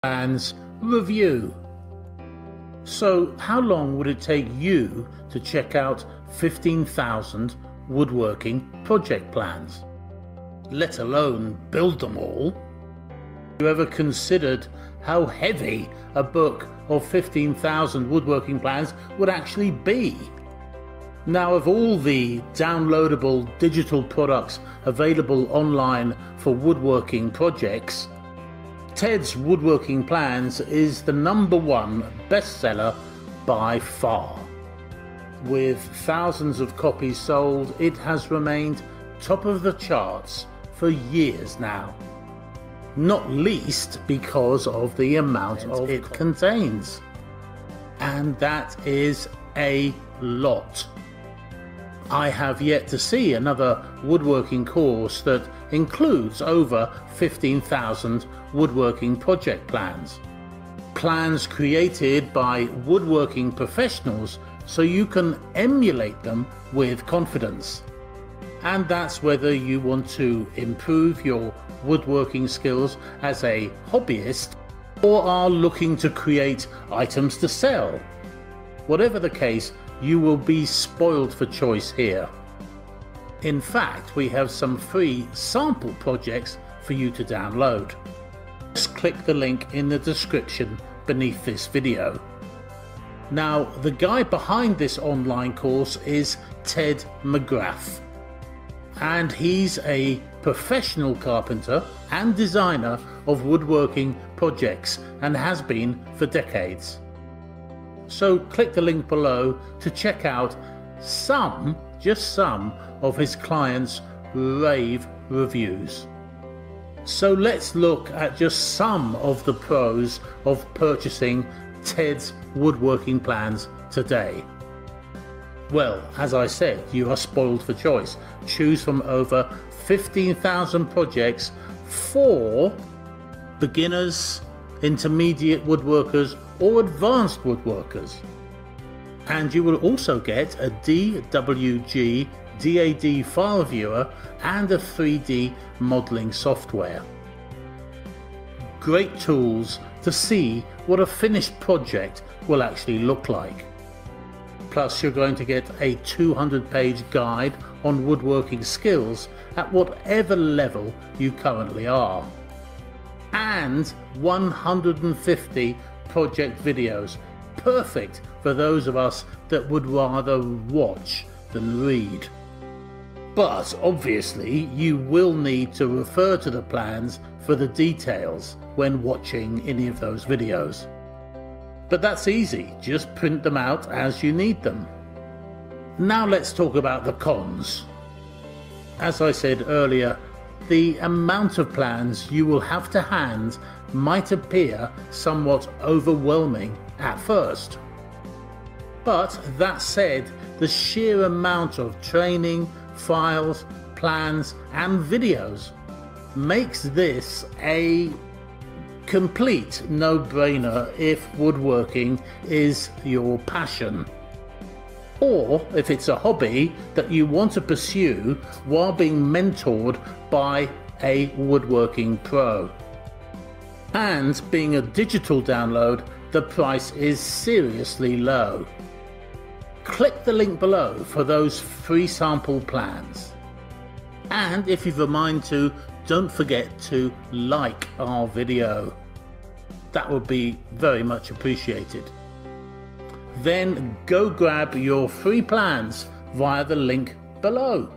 Plans review. So how long would it take you to check out 15,000 woodworking project plans, let alone build them all? Have you ever considered how heavy a book of 15,000 woodworking plans would actually be? Now, of all the downloadable digital products available online for woodworking projects, Ted's Woodworking Plans is the #1 bestseller by far. With thousands of copies sold, it has remained top of the charts for years now. Not least because of the amount of it contains. And that is a lot. I have yet to see another woodworking course that includes over 15,000 woodworking project plans. Plans created by woodworking professionals so you can emulate them with confidence. And that's whether you want to improve your woodworking skills as a hobbyist or are looking to create items to sell. Whatever the case, you will be spoiled for choice here. In fact, we have some free sample projects for you to download. Just click the link in the description beneath this video. Now, the guy behind this online course is Ted McGrath, and he's a professional carpenter and designer of woodworking projects and has been for decades. So click the link below to check out just some of his clients' rave reviews. So let's look at just some of the pros of purchasing Ted's Woodworking Plans today. Well, as I said, you are spoiled for choice. Choose from over 15,000 projects for beginners, intermediate woodworkers or advanced woodworkers. And you will also get a DWG DAD file viewer and a 3D modeling software. Great tools to see what a finished project will actually look like. Plus, you're going to get a 200-page guide on woodworking skills at whatever level you currently are. And 150 project videos, perfect for those of us that would rather watch than read. But obviously you will need to refer to the plans for the details when watching any of those videos. But that's easy, just print them out as you need them. Now let's talk about the cons. As I said earlier, the amount of plans you will have to hand might appear somewhat overwhelming at first. But that said, the sheer amount of training, files, plans and videos makes this a complete no-brainer if woodworking is your passion, or if it's a hobby that you want to pursue while being mentored by a woodworking pro. And being a digital download, the price is seriously low. Click the link below for those free sample plans. And if you've a mind to, don't forget to like our video. That would be very much appreciated. Then go grab your free plans via the link below.